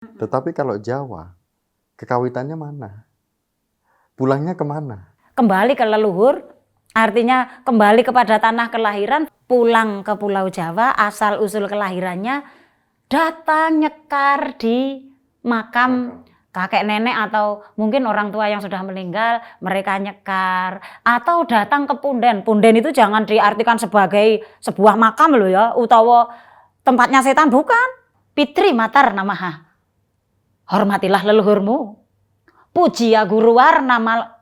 Tetapi kalau Jawa, kekawitannya mana? Pulangnya kemana? Kembali ke leluhur, artinya kembali kepada tanah kelahiran, pulang ke Pulau Jawa, asal-usul kelahirannya, datang nyekar di makam kakek nenek atau mungkin orang tua yang sudah meninggal, mereka nyekar. Atau datang ke punden. Punden itu jangan diartikan sebagai sebuah makam loh ya, utawa tempatnya setan, bukan. Pitri matar namaha. Hormatilah leluhurmu. Puji ya guruwar nama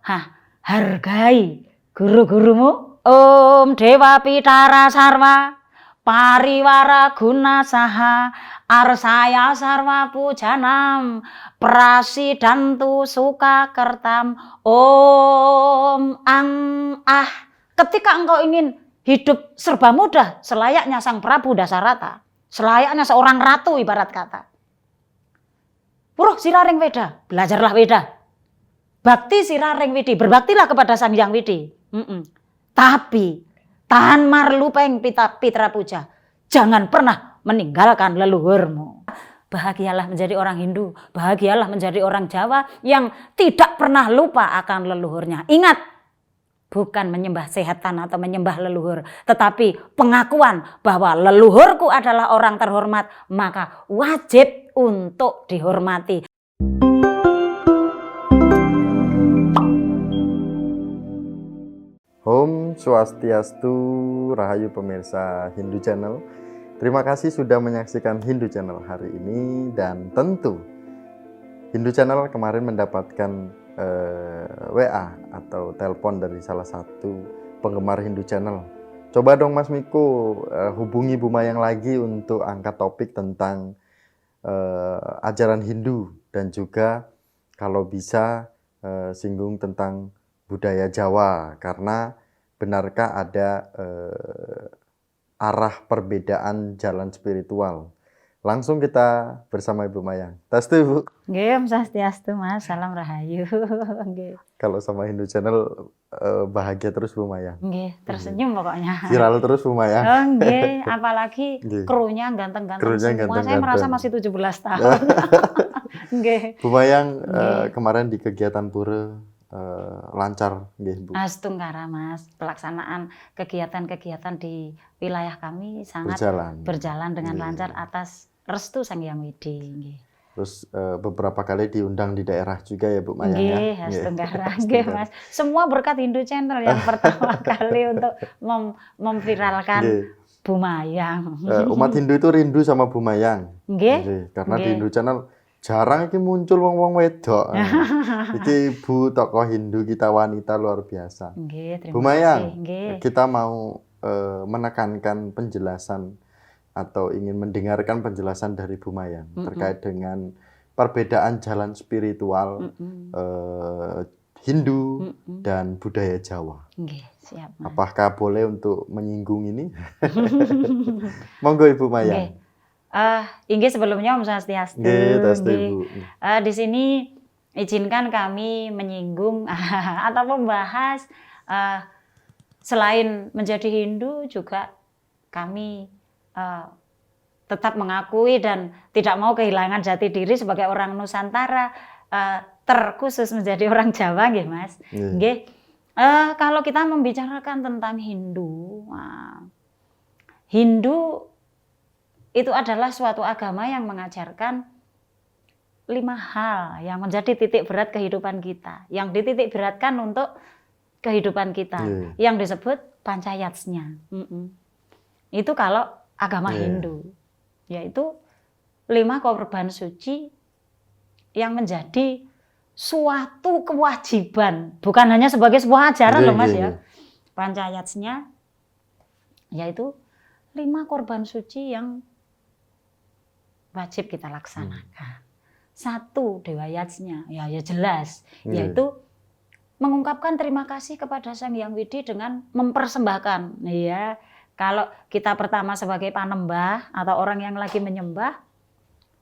hargai guru-gurumu. Om Dewa Pitara Sarwa Pariwara Guna Saha Arsaya Sarwa Pujanam Prasidantu Suka Kertam. Om Ang Ah. Ketika engkau ingin hidup serba mudah, selayaknya Sang Prabu Dasarata, selayaknya seorang ratu ibarat kata, Puruh siraring Weda, belajarlah Weda. Bakti siraring Widi, berbaktilah kepada Sang Hyang Widi. Tapi tahan marlupeng pitra puja, jangan pernah meninggalkan leluhurmu. Bahagialah menjadi orang Hindu, bahagialah menjadi orang Jawa yang tidak pernah lupa akan leluhurnya. Ingat, bukan menyembah setan atau menyembah leluhur, tetapi pengakuan bahwa leluhurku adalah orang terhormat, maka wajib untuk dihormati. Om Swastiastu, Rahayu pemirsa Hindu Channel. Terima kasih sudah menyaksikan Hindu Channel hari ini, dan tentu Hindu Channel kemarin mendapatkan WA atau telepon dari salah satu penggemar Hindu Channel. Coba dong Mas Miko hubungi Bu Mayang lagi untuk angkat topik tentang ajaran Hindu, dan juga kalau bisa singgung tentang budaya Jawa, karena benarkah ada arah perbedaan jalan spiritual? Langsung kita bersama Ibu Mayang. Tastu Ibu. Nggih, Om Swastiastu Mas, salam rahayu. Nggih. Kalau sama Hindu Channel bahagia terus Bu Mayang. Nggih, tersenyum pokoknya. Viral terus Bu Mayang. Oh nggih, apalagi krunya ganteng-ganteng semua. Saya merasa masih 17 tahun. Nggih. Bu Mayang kemarin di kegiatan pura lancar nggih Bu? Astungkara Mas, pelaksanaan kegiatan-kegiatan di wilayah kami sangat berjalan dengan lancar atas restu Sang Hyang Widi. Nggih. Terus beberapa kali diundang di daerah juga ya Bu Mayang ya? Nggih, Astungkara, nggih Mas. Semua berkat Hindu Channel yang pertama kali untuk memviralkan Bu Mayang. Umat Hindu itu rindu sama Bu Mayang. Nggih. Karena di Hindu Channel jarang iki muncul wong-wong wedok. Iki Ibu tokoh Hindu kita, wanita luar biasa. Nggih, Bu Mayang, kita mau menekankan penjelasan atau ingin mendengarkan penjelasan dari Bu Mayang terkait dengan perbedaan jalan spiritual Hindu dan budaya Jawa. Nggih, siap. Mas. Apakah boleh untuk menyinggung ini? Monggo Ibu Mayang. Inggih sebelumnya Om Swastiastu. Di sini izinkan kami menyinggung atau membahas selain menjadi Hindu juga kami tetap mengakui dan tidak mau kehilangan jati diri sebagai orang Nusantara, terkhusus menjadi orang Jawa, nggih Mas. Nggih. Kalau kita membicarakan tentang Hindu, Hindu itu adalah suatu agama yang mengajarkan 5 hal yang menjadi titik berat kehidupan kita, yang dititik beratkan untuk kehidupan kita, yang disebut pancayatsnya. Itu kalau agama Hindu, yaitu 5 korban suci yang menjadi suatu kewajiban, bukan hanya sebagai sebuah ajaran loh Mas ya. Pancayatsnya yaitu 5 korban suci yang wajib kita laksanakan. 1 dewayatsnya, ya jelas, yaitu mengungkapkan terima kasih kepada Sang Hyang Widi dengan mempersembahkan. Ya, kalau kita pertama sebagai panembah atau orang yang lagi menyembah,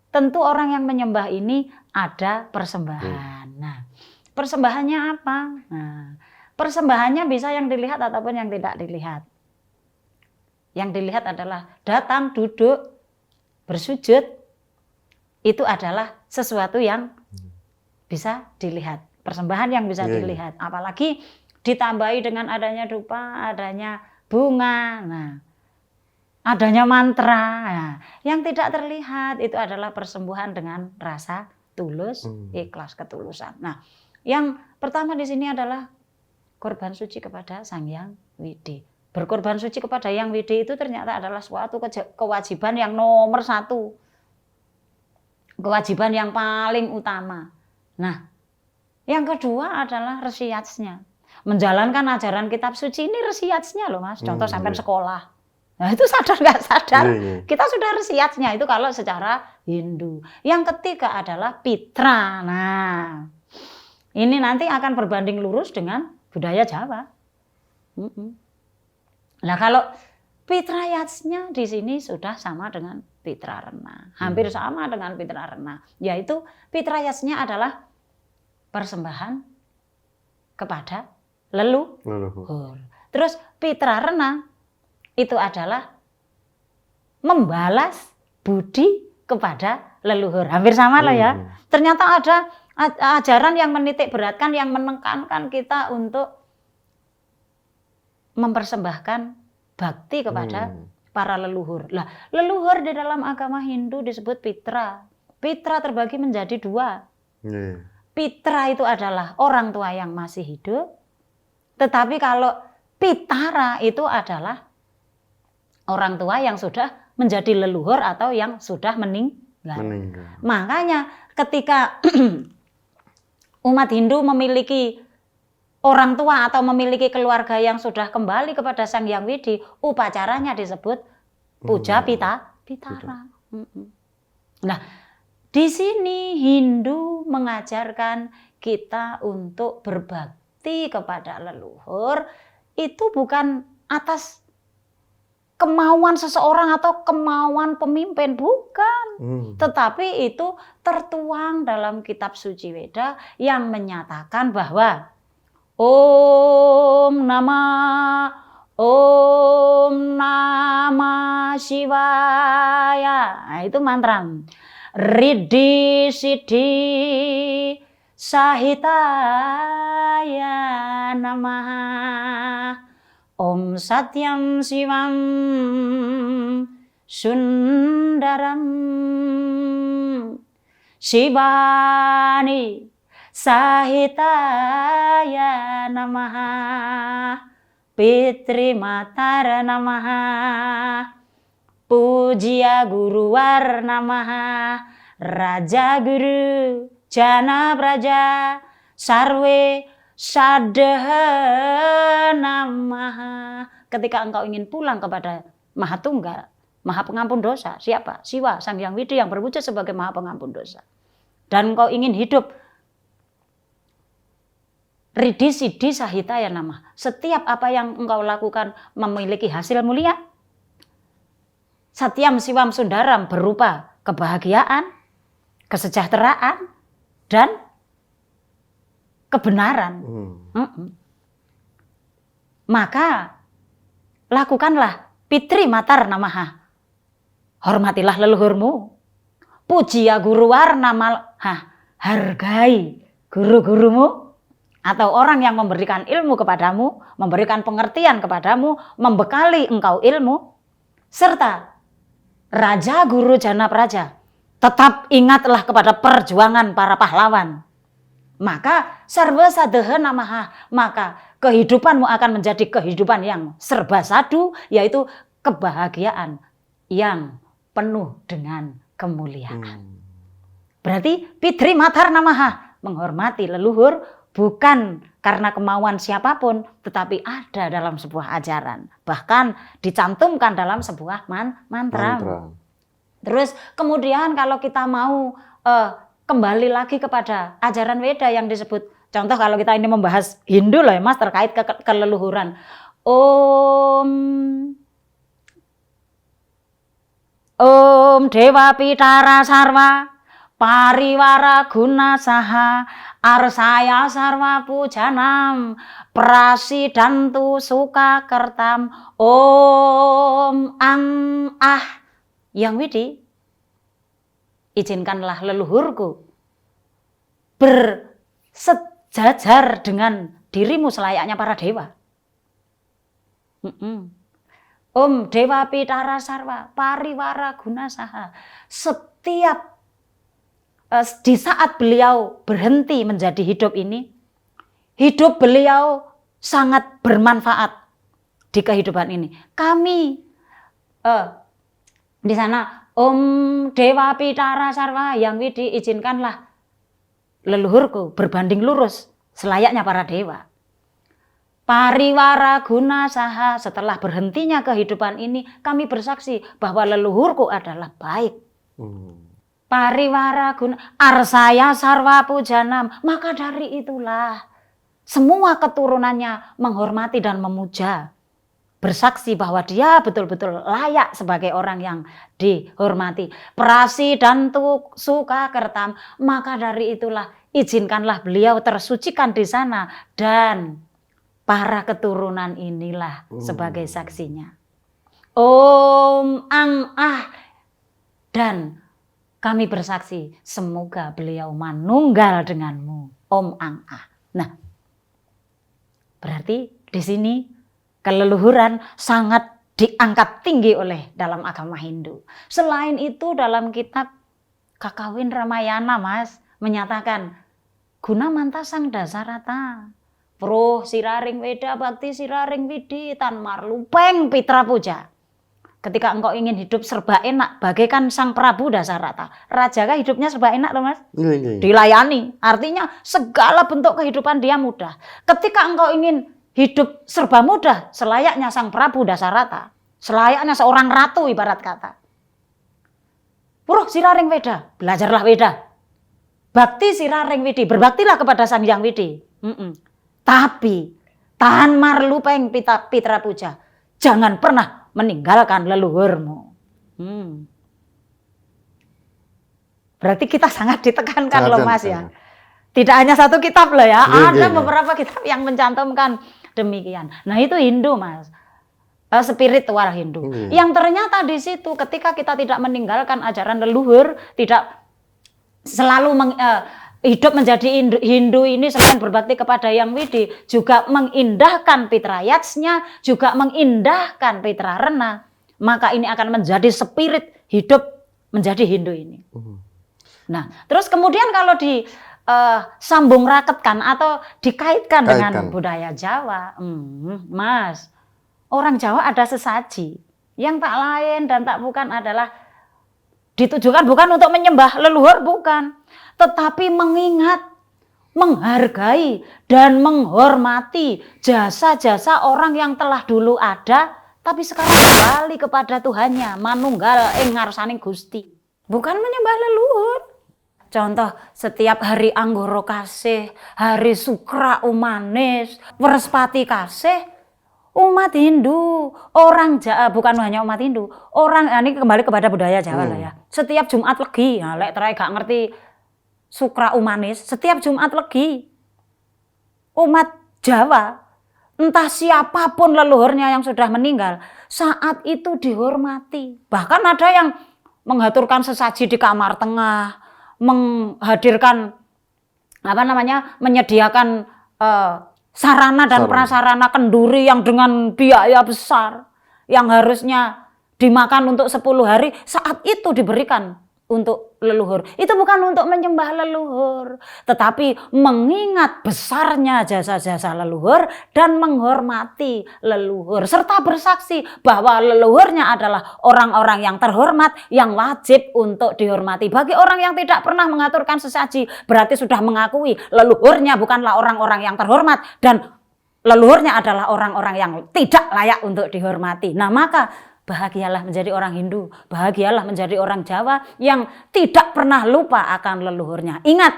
tentu orang yang menyembah ini ada persembahan. Nah, persembahannya apa? Nah, persembahannya bisa yang dilihat ataupun yang tidak dilihat. Yang dilihat adalah datang, duduk, bersujud, itu adalah sesuatu yang bisa dilihat, persembahan yang bisa dilihat. Apalagi ditambahi dengan adanya dupa, adanya bunga, nah, adanya mantra. Nah, yang tidak terlihat itu adalah persembahan dengan rasa tulus, ikhlas, ketulusan. Nah, yang pertama di sini adalah korban suci kepada Sang Hyang Widi. Berkorban suci kepada Hyang Widi itu ternyata adalah suatu kewajiban yang nomor satu. Kewajiban yang paling utama. Nah, yang kedua adalah resiatsnya. Menjalankan ajaran kitab suci ini resiatsnya loh Mas. Contoh sampai sekolah. Nah itu sadar nggak sadar, kita sudah resiatsnya itu kalau secara Hindu. Yang ketiga adalah pitra. Nah, ini nanti akan berbanding lurus dengan budaya Jawa. Nah kalau pitrayatsnya di sini sudah sama dengan pitrarena, hampir sama dengan pitrarena, yaitu pitrayatsnya adalah persembahan kepada leluhur. Terus pitrarena itu adalah membalas budi kepada leluhur, hampir sama lah ya. Ternyata ada ajaran yang menitik beratkan, yang menekankan kita untuk mempersembahkan bakti kepada para leluhur. Lah, leluhur di dalam agama Hindu disebut pitra. Pitra terbagi menjadi dua. Pitra itu adalah orang tua yang masih hidup. Tetapi kalau pitara itu adalah orang tua yang sudah menjadi leluhur atau yang sudah meninggal. Makanya ketika umat Hindu memiliki orang tua atau memiliki keluarga yang sudah kembali kepada Sang Hyang Widi, upacaranya disebut puja pitara. Nah, di sini Hindu mengajarkan kita untuk berbakti kepada leluhur itu bukan atas kemauan seseorang atau kemauan pemimpin, bukan. Tetapi itu tertuang dalam kitab suci Weda yang menyatakan bahwa Om Namah Shivaya. Nah, itu mantra. Riddhi Siddhi Sahitaya Namah. Om Satyam Sivam Sundaram Shivani Sahitaya Namaha Pitri Matara Namaha Pujya Guruwar Namaha Raja Guru Jana Praja Sarwe Sadha Namaha. Ketika engkau ingin pulang kepada Maha Tunggal, Maha Pengampun Dosa, siapa? Siwa, Sang Hyang Widi yang berwujud sebagai Maha Pengampun Dosa. Dan engkau ingin hidup Riddhi Siddhi Sahitaya Namah. Setiap apa yang engkau lakukan memiliki hasil mulia. Satyam Siwam Sundaram berupa kebahagiaan, kesejahteraan, dan kebenaran. Maka lakukanlah Pitri Matar Namaha. Hormatilah leluhurmu. Pujiya Guruwar Namaha. Hargai guru-gurumu atau orang yang memberikan ilmu kepadamu, memberikan pengertian kepadamu, membekali engkau ilmu, serta Raja Guru Jana Praja. Tetap ingatlah kepada perjuangan para pahlawan. Maka sarva sadha namaha, maka kehidupanmu akan menjadi kehidupan yang serba sadu, yaitu kebahagiaan yang penuh dengan kemuliaan. Berarti Pitri Matar Namaha, menghormati leluhur bukan karena kemauan siapapun, tetapi ada dalam sebuah ajaran. Bahkan dicantumkan dalam sebuah mantra. Terus kemudian kalau kita mau kembali lagi kepada ajaran Weda yang disebut, contoh kalau kita ini membahas Hindu loh ya Mas, terkait keleluhuran. Om Dewa Pitara Sarva Pariwara Guna Saha Arsaya Sarva Pujanam Prasidantu Suka Kertam Om Ang Ah Hyang Widi. izinkanlah leluhurku bersejajar dengan dirimu selayaknya para dewa. Om Dewa Pitara Sarwa Pariwara Gunasaha. Setiap di saat beliau berhenti menjadi hidup ini, hidup beliau sangat bermanfaat di kehidupan ini. Kami di sana, Om Dewa Pitara Sarwa Yang Widi, izinkanlah leluhurku berbanding lurus selayaknya para dewa. Pariwara Gunasaha, setelah berhentinya kehidupan ini, kami bersaksi bahwa leluhurku adalah baik. Pariwara Guna Arsaya Sarwa Pujanam, maka dari itulah semua keturunannya menghormati dan memuja. Bersaksi bahwa dia betul-betul layak sebagai orang yang dihormati. Prasi dan suka kertam, maka dari itulah izinkanlah beliau tersucikan di sana dan para keturunan inilah sebagai saksinya. Om Ang Ah, dan kami bersaksi semoga beliau manunggal denganmu, Om Ang Ah. Nah, berarti di sini keleluhuran sangat diangkat tinggi oleh dalam agama Hindu. Selain itu dalam kitab Kakawin Ramayana, Mas, menyatakan guna mantasang dasarata Pro siraring weda bakti siraring widi tan marlupeng pitra puja. Ketika engkau ingin hidup serba enak, bagaikan Sang Prabu Dasarata. Raja kan hidupnya serba enak loh, Mas. Dilayani. Artinya segala bentuk kehidupan dia mudah. Ketika engkau ingin hidup serba mudah, selayaknya Sang Prabu Dasarata. Selayaknya seorang ratu ibarat kata. Puruh siraring weda, belajarlah weda. Bakti siraring widi, berbaktilah kepada Sang Hyang Widi. Tapi tahan marlupeng pitra puja, jangan pernah meninggalkan leluhurmu. Berarti kita sangat ditekankan loh, Mas ya. Tidak hanya satu kitab loh ya, ada beberapa kitab yang mencantumkan demikian. Nah itu Hindu, Mas, spiritual Hindu. Yang ternyata di situ ketika kita tidak meninggalkan ajaran leluhur, tidak selalu hidup menjadi Hindu ini selain berbakti kepada Yang Widi, juga mengindahkan Pitrayatsnya, juga mengindahkan Pitrarena, maka ini akan menjadi spirit hidup menjadi Hindu ini. Nah, terus kemudian kalau disambung raketkan atau dikaitkan dengan budaya Jawa, Mas, orang Jawa ada sesaji yang tak lain dan tak bukan adalah ditujukan bukan untuk menyembah leluhur, bukan, tetapi mengingat, menghargai, dan menghormati jasa-jasa orang yang telah dulu ada, tapi sekarang kembali kepada Tuhannya, manunggal ing ngarsaning Gusti. Bukan menyembah leluhur. Contoh, setiap hari Anggoro Kasih, hari Sukra Umanis, Werespati Kasih, umat Hindu, orang Jawa, bukan hanya umat Hindu, orang, ini kembali kepada budaya Jawa lah ya. Setiap Jumat Legi, nah, lek terai gak ngerti Sukra Umanis, setiap Jumat Legi, umat Jawa, entah siapapun leluhurnya yang sudah meninggal, saat itu dihormati. Bahkan ada yang mengaturkan sesaji di kamar tengah, menghadirkan, menyediakan sarana dan prasarana kenduri yang dengan biaya besar, yang harusnya dimakan untuk 10 hari, saat itu diberikan untuk leluhur. Itu bukan untuk menyembah leluhur, tetapi mengingat besarnya jasa-jasa leluhur dan menghormati leluhur, serta bersaksi bahwa leluhurnya adalah orang-orang yang terhormat, yang wajib untuk dihormati. Bagi orang yang tidak pernah mengaturkan sesaji, berarti sudah mengakui leluhurnya bukanlah orang-orang yang terhormat dan leluhurnya adalah orang-orang yang tidak layak untuk dihormati. Nah, maka bahagialah menjadi orang Hindu, bahagialah menjadi orang Jawa yang tidak pernah lupa akan leluhurnya. Ingat,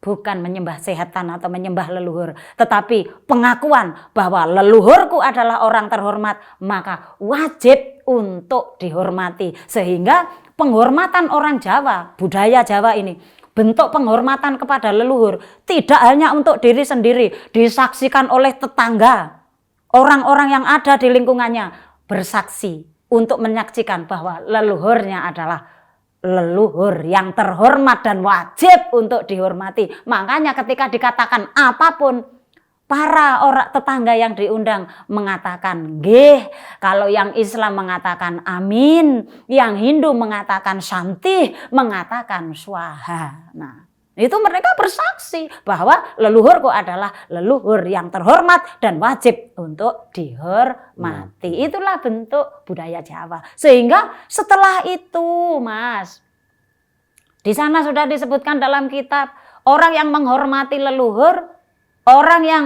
bukan menyembah sehatan atau menyembah leluhur, tetapi pengakuan bahwa leluhurku adalah orang terhormat, maka wajib untuk dihormati. Sehingga penghormatan orang Jawa, budaya Jawa ini, bentuk penghormatan kepada leluhur tidak hanya untuk diri sendiri, disaksikan oleh tetangga, orang-orang yang ada di lingkungannya, bersaksi untuk menyaksikan bahwa leluhurnya adalah leluhur yang terhormat dan wajib untuk dihormati. Makanya ketika dikatakan apapun, para orang tetangga yang diundang mengatakan nggih, kalau yang Islam mengatakan amin, yang Hindu mengatakan shanti, mengatakan swaha. Nah, itu mereka bersaksi bahwa leluhurku adalah leluhur yang terhormat dan wajib untuk dihormati. Itulah bentuk budaya Jawa. Sehingga setelah itu, Mas, di sana sudah disebutkan dalam kitab, orang yang menghormati leluhur, orang yang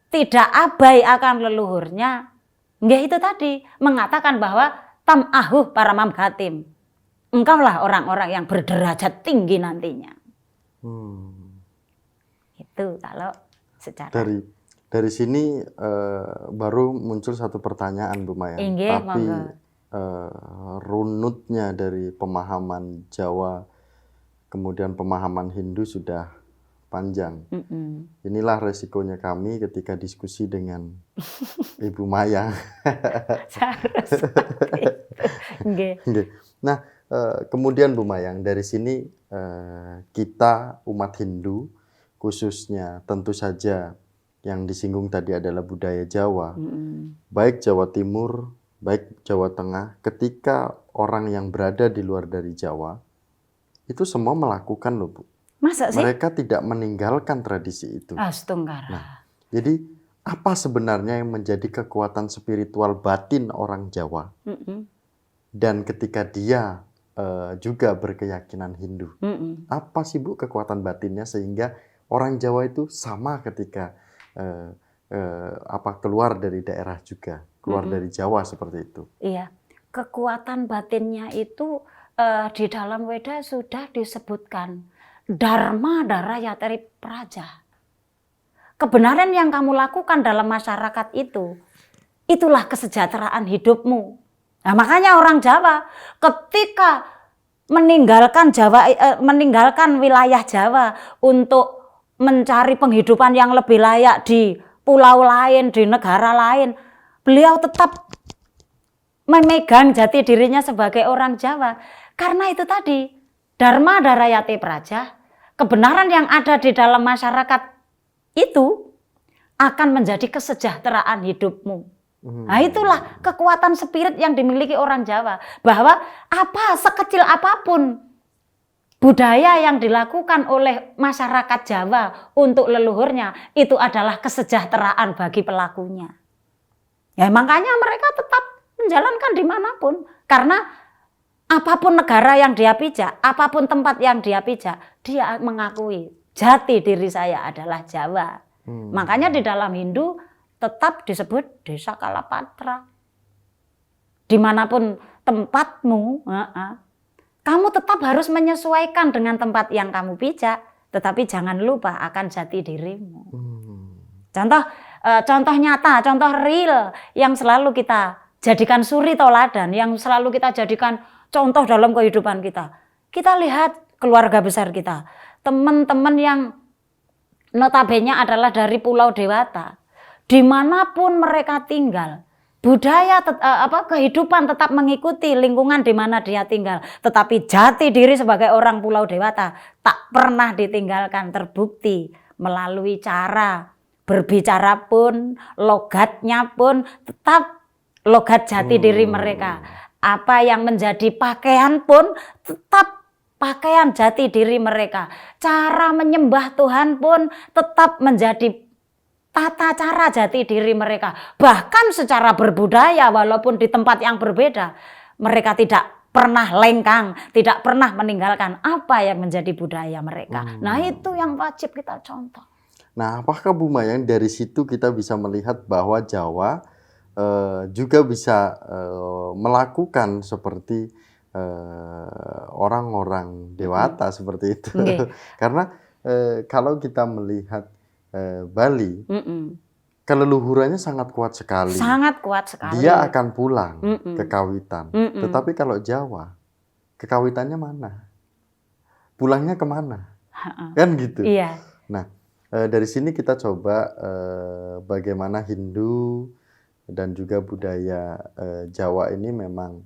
tidak abai akan leluhurnya, nggih itu tadi mengatakan bahwa tam ahuh para mamgatim. Engkaulah orang-orang yang berderajat tinggi nantinya. Itu kalau secara dari sini baru muncul satu pertanyaan, Bu Maya. Inggih, tapi monggo. runutnya dari pemahaman Jawa kemudian pemahaman Hindu sudah panjang. Inilah resikonya kami ketika diskusi dengan Ibu Maya. Nah, kemudian Bu Mayang, dari sini kita umat Hindu khususnya tentu saja yang disinggung tadi adalah budaya Jawa, baik Jawa Timur, baik Jawa Tengah, ketika orang yang berada di luar dari Jawa, itu semua melakukan loh Bu. Masa sih? Mereka tidak meninggalkan tradisi itu. Astungkara. Nah, jadi apa sebenarnya yang menjadi kekuatan spiritual batin orang Jawa? Dan ketika dia juga berkeyakinan Hindu, apa sih Bu kekuatan batinnya sehingga orang Jawa itu sama ketika keluar dari daerah juga, keluar dari Jawa seperti itu? Iya, kekuatan batinnya itu di dalam Weda sudah disebutkan Dharma Darayatri Praja. Kebenaran yang kamu lakukan dalam masyarakat itu, itulah kesejahteraan hidupmu. Nah, makanya orang Jawa ketika meninggalkan wilayah Jawa untuk mencari penghidupan yang lebih layak di pulau lain, di negara lain, beliau tetap memegang jati dirinya sebagai orang Jawa. Karena itu tadi, Dharma Darayati Praja, kebenaran yang ada di dalam masyarakat itu akan menjadi kesejahteraan hidupmu. Nah, itulah kekuatan spirit yang dimiliki orang Jawa, bahwa sekecil apapun budaya yang dilakukan oleh masyarakat Jawa untuk leluhurnya, itu adalah kesejahteraan bagi pelakunya. Ya, makanya mereka tetap menjalankan dimanapun, karena apapun negara yang dia pijak, apapun tempat yang dia pijak, dia mengakui jati diri saya adalah Jawa. Makanya di dalam Hindu tetap disebut Desa Kalapatra. Dimanapun tempatmu, kamu tetap harus menyesuaikan dengan tempat yang kamu pijak, tetapi jangan lupa akan jati dirimu. Contoh nyata, contoh real yang selalu kita jadikan suri tauladan, yang selalu kita jadikan contoh dalam kehidupan kita. Kita lihat keluarga besar kita, teman-teman yang notabene adalah dari Pulau Dewata. Dimanapun mereka tinggal, budaya kehidupan tetap mengikuti lingkungan di mana dia tinggal, tetapi jati diri sebagai orang Pulau Dewata tak pernah ditinggalkan, terbukti melalui cara berbicara pun, logatnya pun tetap logat jati diri mereka. Apa yang menjadi pakaian pun tetap pakaian jati diri mereka. Cara menyembah Tuhan pun tetap menjadi tata cara jati diri mereka. Bahkan secara berbudaya, walaupun di tempat yang berbeda, mereka tidak pernah lengkang, tidak pernah meninggalkan apa yang menjadi budaya mereka. Nah, itu yang wajib kita contoh. Nah, apakah Bu Mayang dari situ kita bisa melihat bahwa Jawa juga bisa melakukan seperti orang-orang Dewata seperti itu? Karena kalau kita melihat Bali, keleluhurannya sangat kuat sekali. Sangat kuat sekali. Dia akan pulang ke kawitan. Tetapi kalau Jawa, kekawitannya mana? Pulangnya kemana? Kan gitu. Iya. Nah, dari sini kita coba bagaimana Hindu dan juga budaya Jawa ini memang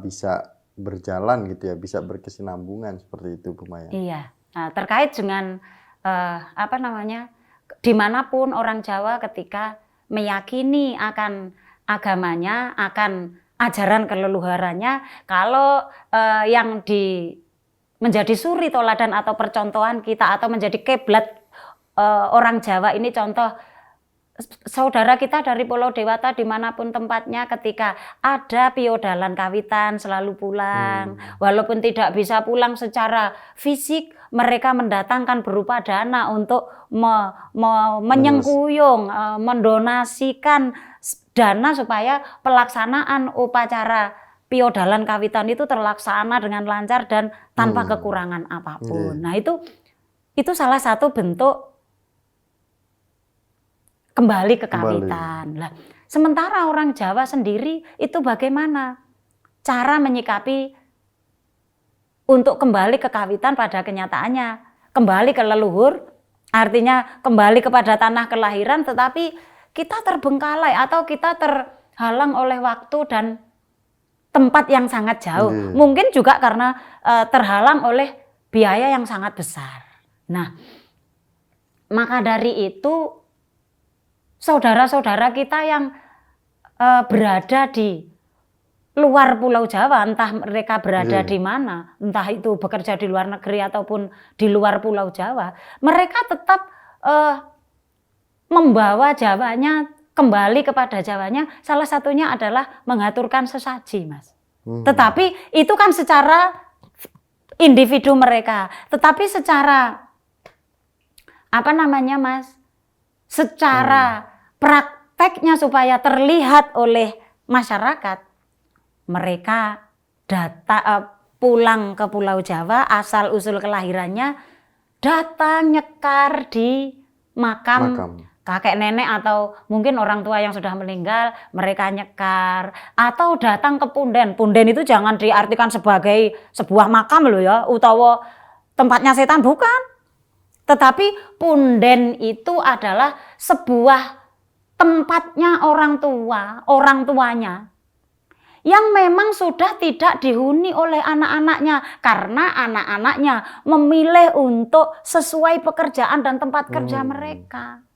bisa berjalan gitu ya, bisa berkesinambungan seperti itu Bu Maya. Iya. Nah, terkait dengan dimanapun orang Jawa ketika meyakini akan agamanya, akan ajaran keleluhurannya, kalau yang menjadi suri toladan atau percontohan kita atau menjadi kiblat orang Jawa ini, contoh saudara kita dari Pulau Dewata dimanapun tempatnya, ketika ada piodalan kawitan selalu pulang, walaupun tidak bisa pulang secara fisik, mereka mendatangkan berupa dana untuk menyengkuyung, mendonasikan dana supaya pelaksanaan upacara piodalan kawitan itu terlaksana dengan lancar dan tanpa kekurangan apapun. Nah, itu salah satu bentuk kembali ke kawitan. Lah, sementara orang Jawa sendiri itu bagaimana cara menyikapi untuk kembali ke kawitan pada kenyataannya, kembali ke leluhur, artinya kembali kepada tanah kelahiran, tetapi kita terbengkalai atau kita terhalang oleh waktu dan tempat yang sangat jauh. Mungkin juga karena terhalang oleh biaya yang sangat besar. Nah, maka dari itu saudara-saudara kita yang berada di luar Pulau Jawa, entah mereka berada di mana, entah itu bekerja di luar negeri ataupun di luar Pulau Jawa, mereka tetap membawa Jawanya kembali kepada Jawanya. Salah satunya adalah mengaturkan sesaji, Mas. Tetapi itu kan secara individu mereka, tetapi secara Mas? Secara prakteknya supaya terlihat oleh masyarakat, mereka pulang ke Pulau Jawa, asal usul kelahirannya datang nyekar di makam kakek nenek atau mungkin orang tua yang sudah meninggal, mereka nyekar atau datang ke punden. Punden itu jangan diartikan sebagai sebuah makam loh ya, utawa tempatnya setan, bukan. Tetapi punden itu adalah sebuah tempatnya orang tuanya yang memang sudah tidak dihuni oleh anak-anaknya karena anak-anaknya memilih untuk sesuai pekerjaan dan tempat kerja mereka.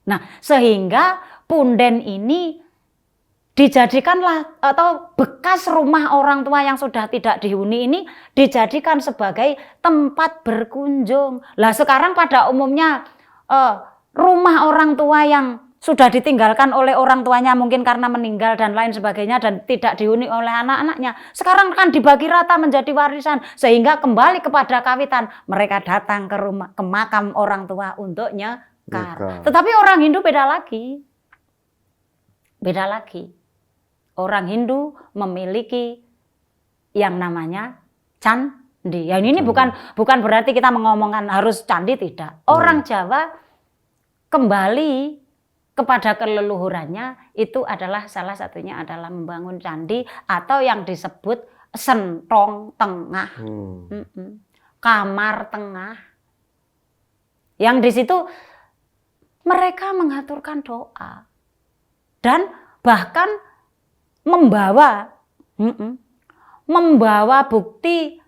Nah, sehingga punden ini dijadikanlah atau bekas rumah orang tua yang sudah tidak dihuni ini dijadikan sebagai tempat berkunjung. Lah sekarang pada umumnya rumah orang tua yang sudah ditinggalkan oleh orang tuanya mungkin karena meninggal dan lain sebagainya dan tidak dihuni oleh anak-anaknya, sekarang kan dibagi rata menjadi warisan, sehingga kembali kepada kawitan, mereka datang ke makam orang tua untuk nyekar. Tetapi orang Hindu beda lagi. Orang Hindu memiliki yang namanya candi. Ya ini bukan berarti kita mengomongkan harus candi, tidak. Orang Jawa kembali kepada keleluhurannya itu adalah salah satunya adalah membangun candi atau yang disebut sentong tengah, kamar tengah. Yang di situ mereka mengaturkan doa dan bahkan membawa bukti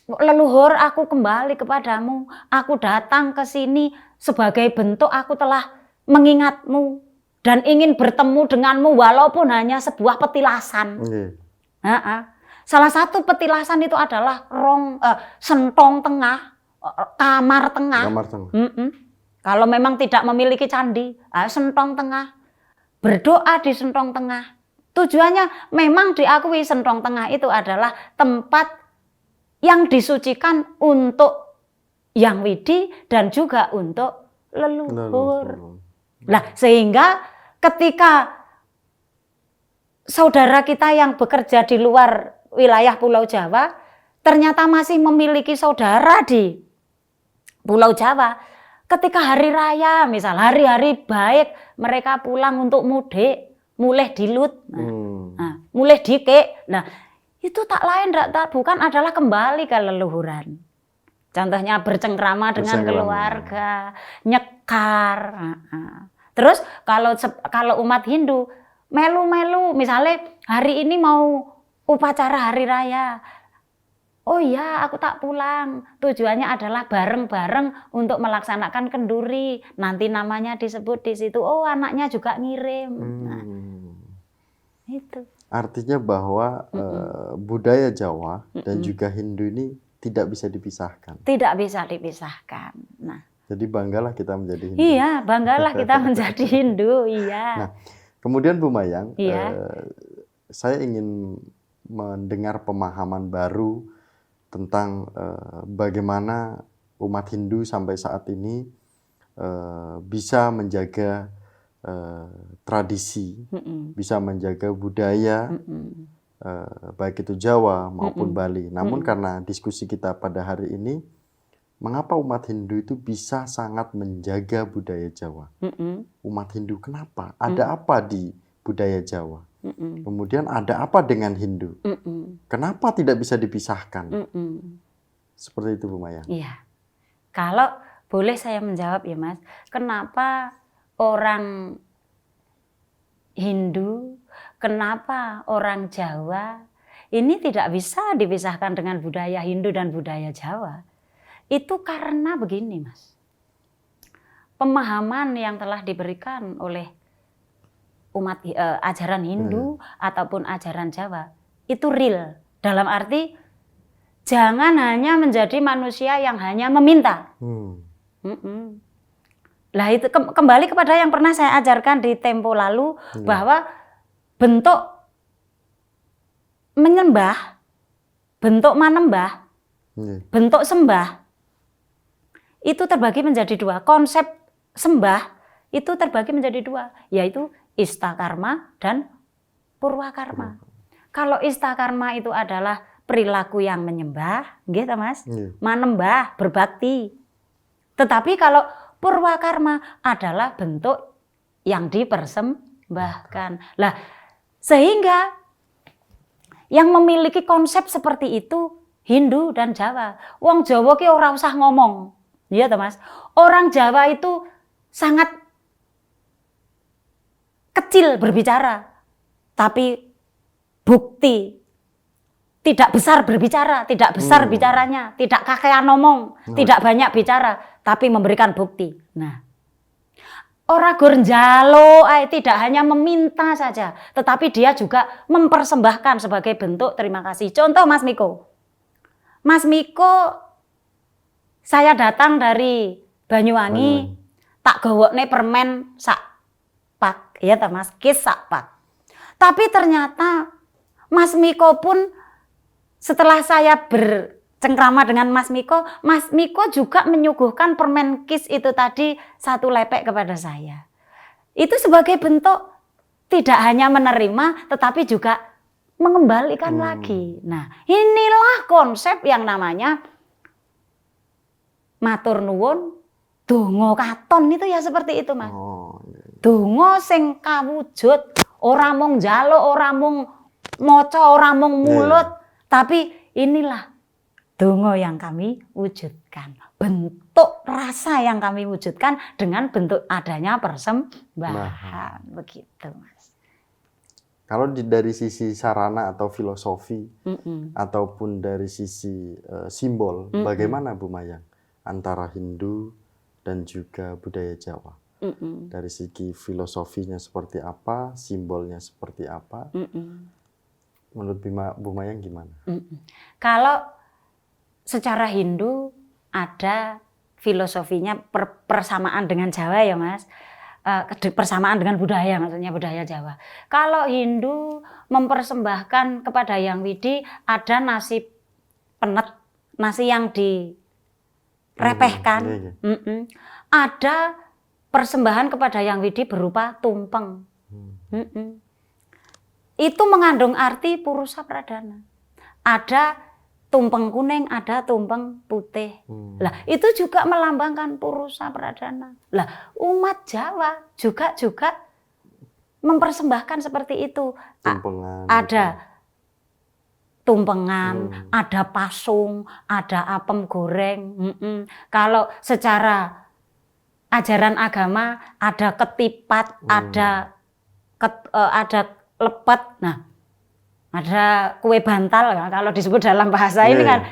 leluhur, aku kembali kepadamu, aku datang ke sini sebagai bentuk aku telah mengingatmu dan ingin bertemu denganmu walaupun hanya sebuah petilasan. Salah satu petilasan itu adalah sentong tengah, kamar tengah. Kalau memang tidak memiliki candi, sentong tengah, berdoa di sentong tengah. Tujuannya memang diakui sentong tengah itu adalah tempat yang disucikan untuk yang widi dan juga untuk leluhur. Nah, sehingga ketika saudara kita yang bekerja di luar wilayah Pulau Jawa ternyata masih memiliki saudara di Pulau Jawa, ketika hari raya, misal hari-hari baik, mereka pulang untuk mudik, mulai dilut, mulai dike. Nah, itu tak lain bukan adalah kembali ke leluhuran. Contohnya bercengkrama dengan keluarga, nyekar. Terus kalau umat Hindu melu-melu, misalnya hari ini mau upacara hari raya. Oh iya, aku tak pulang. Tujuannya adalah bareng-bareng untuk melaksanakan kenduri. Nanti namanya disebut di situ. Oh, anaknya juga ngirim. Nah, itu. Artinya bahwa budaya Jawa dan juga Hindu ini tidak bisa dipisahkan. Tidak bisa dipisahkan. Nah, jadi banggalah kita menjadi Hindu. iya, banggalah kita menjadi Hindu. Iya. Nah, kemudian Bu Mayang, Iya. saya ingin mendengar pemahaman baru tentang bagaimana umat Hindu sampai saat ini bisa menjaga tradisi, bisa menjaga budaya, baik itu Jawa maupun Bali. Namun karena diskusi kita pada hari ini, mengapa umat Hindu itu bisa sangat menjaga budaya Jawa? Umat Hindu kenapa? Ada apa di budaya Jawa? Kemudian ada apa dengan Hindu? Kenapa tidak bisa dipisahkan? Seperti itu Bu Mayang. Iya. Kalau boleh saya menjawab ya Mas, kenapa orang Hindu, kenapa orang Jawa ini tidak bisa dipisahkan dengan budaya Hindu dan budaya Jawa? Itu karena begini Mas, pemahaman yang telah diberikan oleh umat ajaran Hindu ataupun ajaran Jawa itu real. Dalam arti jangan hanya menjadi manusia yang hanya meminta. Lah itu kembali kepada yang pernah saya ajarkan di tempo lalu, bahwa bentuk menyembah, bentuk manembah, bentuk sembah itu terbagi menjadi dua. Konsep sembah itu terbagi menjadi dua, yaitu istakarma dan purwakarma. Kalau istakarma itu adalah perilaku yang menyembah, gitu Mas, manembah, berbakti. Tetapi kalau purwakarma adalah bentuk yang dipersembahkan. Lah, sehingga yang memiliki konsep seperti itu Hindu dan Jawa. Wong Jawa ki ora usah ngomong. Iya toh Mas? Orang Jawa itu sangat kecil berbicara, tapi bukti tidak besar berbicara, tidak besar bicaranya, tidak kakean ngomong, tidak banyak bicara, tapi memberikan bukti. Nah, ora gur njalo tidak hanya meminta saja, tetapi dia juga mempersembahkan sebagai bentuk terima kasih. Contoh Mas Miko. Mas Miko, saya datang dari Banyuwangi, tak gawokne permen sak pak, ya ta Mas, kis sak pak. Tapi ternyata Mas Miko pun setelah saya bercengkrama dengan Mas Miko juga menyuguhkan permen kis itu tadi 1 lepek kepada saya. Itu sebagai bentuk tidak hanya menerima, tetapi juga mengembalikan lagi. Nah, inilah konsep yang namanya matur nuwun, donga katon itu ya seperti itu Mas. Donga sing kawujud, ora mung njaluk, ora mung maca, ora mung mulut, tapi inilah donga yang kami wujudkan. Bentuk rasa yang kami wujudkan dengan bentuk adanya persembahan. Begitu Mas. Kalau dari sisi sarana atau filosofi, ataupun dari sisi simbol, bagaimana Bu Mayang antara Hindu dan juga budaya Jawa? Dari segi filosofinya seperti apa, simbolnya seperti apa? Menurut Bu Mayang gimana? Kalau secara Hindu ada filosofinya persamaan dengan Jawa ya Mas. Persamaan dengan budaya, maksudnya budaya Jawa. Kalau Hindu mempersembahkan kepada Yang Widi ada nasi penet, nasi yang direpehkan. Ada persembahan kepada Yang Widi berupa tumpeng. Itu mengandung arti purusa pradana. Ada tumpeng kuning, ada tumpeng putih. Lah, itu juga melambangkan purusa pradana. Lah, umat Jawa juga mempersembahkan seperti itu. Ada tumpengan, ada pasung, ada apem goreng. Kalau secara ajaran agama ada ketipat, ada lepet. Nah, Ada kue bantal kan, kalau disebut dalam bahasa ini kan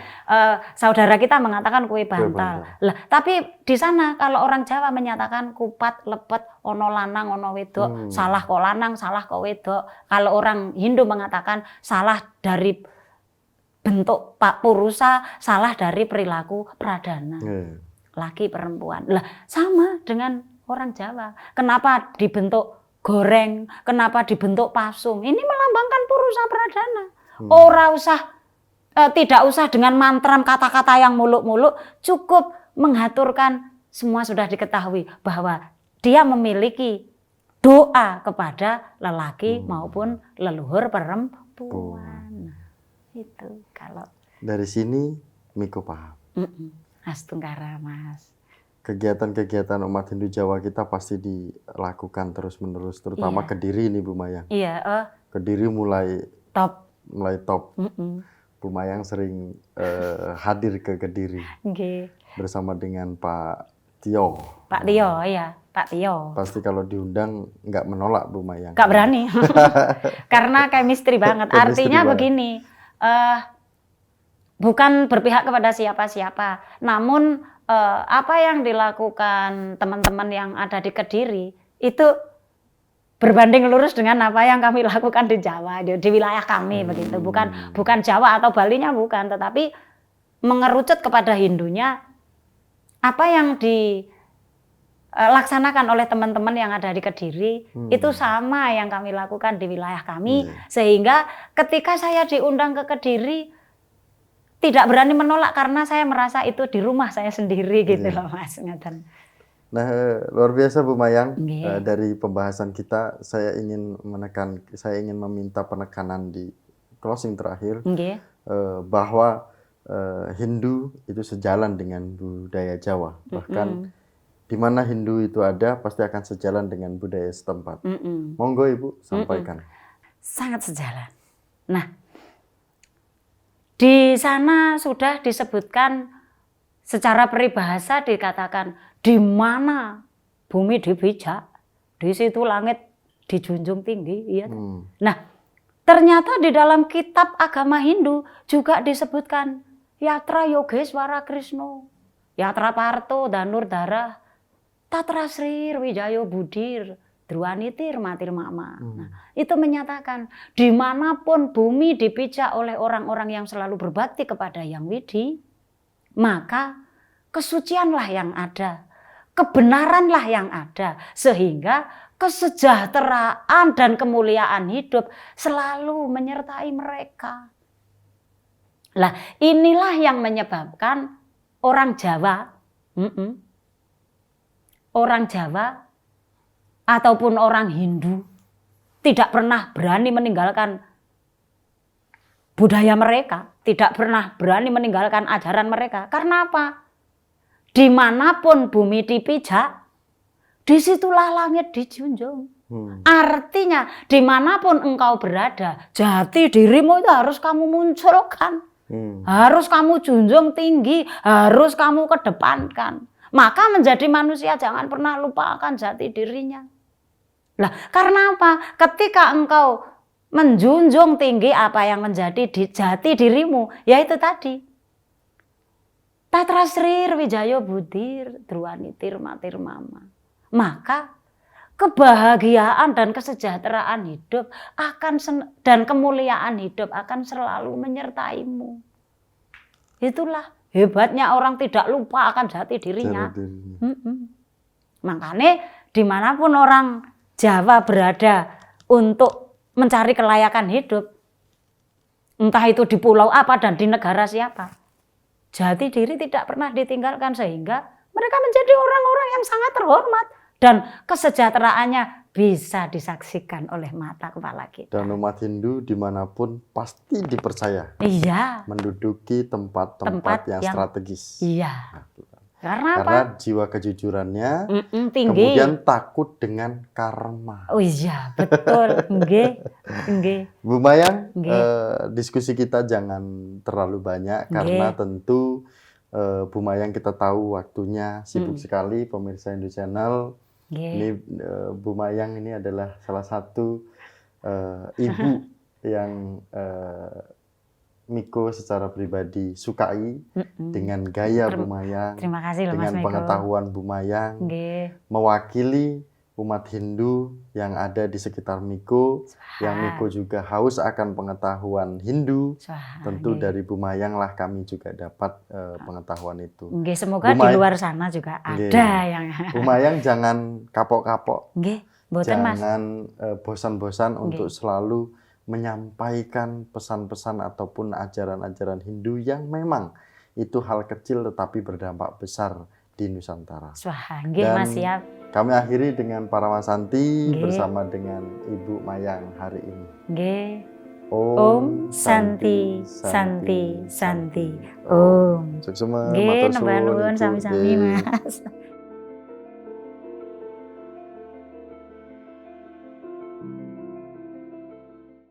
saudara kita mengatakan kue bantal. Lah, tapi di sana kalau orang Jawa menyatakan kupat, lepet, ono lanang, ono wedok, salah kok lanang, salah kok wedok. Kalau orang Hindu mengatakan salah dari bentuk Pak Purusa, salah dari perilaku pradana. Laki perempuan. Lah, sama dengan orang Jawa. Kenapa dibentuk goreng, kenapa dibentuk pasung? Ini melambangkan Purusa pradana. Tidak usah dengan mantram kata-kata yang muluk-muluk, cukup mengaturkan, semua sudah diketahui bahwa dia memiliki doa kepada lelaki maupun leluhur perempuan. Itu kalau dari sini Miko paham. Astungkara, Mas. Kegiatan-kegiatan umat Hindu Jawa kita pasti dilakukan terus-menerus, terutama Kediri ini Bu Mayang. Iya, Kediri mulai top. Bu Mayang sering hadir ke Kediri bersama dengan Pak Tio. Pak Tio, iya, Pak Tio. Pasti kalau diundang nggak menolak Bu Mayang. Nggak berani, karena chemistry banget. Artinya begini, bukan berpihak kepada siapa-siapa, namun apa yang dilakukan teman-teman yang ada di Kediri itu berbanding lurus dengan apa yang kami lakukan di Jawa, di wilayah kami begitu. Bukan Jawa atau Balinya bukan, tetapi mengerucut kepada Hindunya apa yang dilaksanakan oleh teman-teman yang ada di Kediri itu sama yang kami lakukan di wilayah kami, sehingga ketika saya diundang ke Kediri tidak berani menolak karena saya merasa itu di rumah saya sendiri gitu loh, Mas. Nah, luar biasa Bu Mayang. Dari pembahasan kita, saya ingin meminta penekanan di closing terakhir bahwa Hindu itu sejalan dengan budaya Jawa. Bahkan di mana Hindu itu ada, pasti akan sejalan dengan budaya setempat. Monggo Ibu sampaikan. Sangat sejalan. Nah, di sana sudah disebutkan secara peribahasa, dikatakan di mana bumi dipijak, di situ langit dijunjung tinggi. Iya. Nah, ternyata di dalam kitab agama Hindu juga disebutkan Yatra Yogeswara Krishna, Yatra Parto Danurdara, Tatra Sri Wijayo Budir, Drwanitir Matir Mama. Nah, itu menyatakan dimanapun bumi dipijak oleh orang-orang yang selalu berbakti kepada Yang Widi, maka kesucianlah yang ada, kebenaranlah yang ada, sehingga kesejahteraan dan kemuliaan hidup selalu menyertai mereka. Lah, inilah yang menyebabkan orang Jawa, ataupun orang Hindu tidak pernah berani meninggalkan budaya mereka, tidak pernah berani meninggalkan ajaran mereka. Karena apa? Dimanapun bumi dipijak, disitulah langit dijunjung. Artinya dimanapun engkau berada, jati dirimu itu harus kamu munculkan. Harus kamu junjung tinggi, harus kamu kedepankan. Maka menjadi manusia jangan pernah lupakan jati dirinya. Lah, karena apa? Ketika engkau menjunjung tinggi apa yang menjadi jati dirimu, yaitu tadi Tatra Sri Wijayo Budir, Drwanitir Matir Mama. Maka kebahagiaan dan kesejahteraan hidup dan kemuliaan hidup akan selalu menyertaimu. Itulah hebatnya orang tidak lupa akan jati dirinya. Makanya dimanapun orang Jawa berada untuk mencari kelayakan hidup, entah itu di pulau apa dan di negara siapa, jati diri tidak pernah ditinggalkan, sehingga mereka menjadi orang-orang yang sangat terhormat dan kesejahteraannya bisa disaksikan oleh mata kepala kita. Dan umat Hindu dimanapun pasti dipercaya menduduki tempat-tempat yang strategis. Iya. Karena apa? Jiwa kejujurannya tinggi. Kemudian takut dengan karma. Oh iya, betul. Nggih. Bu Mayang, diskusi kita jangan terlalu banyak karena tentu Bu Mayang kita tahu waktunya sibuk sekali, pemirsa Hindu Channel. Ini Bu Mayang ini adalah salah satu ibu yang Miko secara pribadi sukai dengan gaya Bu Mayang, Terima kasih loh Mas dengan Miko. pengetahuan Bu Mayang, Nggih. mewakili umat Hindu yang ada di sekitar Miko, yang Miko juga haus akan pengetahuan Hindu. Tentu nggih. dari Bu Mayang lah kami juga dapat pengetahuan itu. Nggih, semoga di luar sana juga Nggih. ada yang Bu Mayang jangan kapok-kapok. nggih, mboten Mas. Jangan bosan-bosan untuk selalu menyampaikan pesan-pesan ataupun ajaran-ajaran Hindu yang memang itu hal kecil tetapi berdampak besar di Nusantara. Wah, nggih Dan Mas, siap. kami akhiri dengan Paramasanti Nggih. bersama dengan Ibu Mayang hari ini. Nggih. Om Santi, Santi, Santi. Om. Suksema, Nggih, matur nembah suwun, nuwun Ibu. sami-sami Nggih. Mas.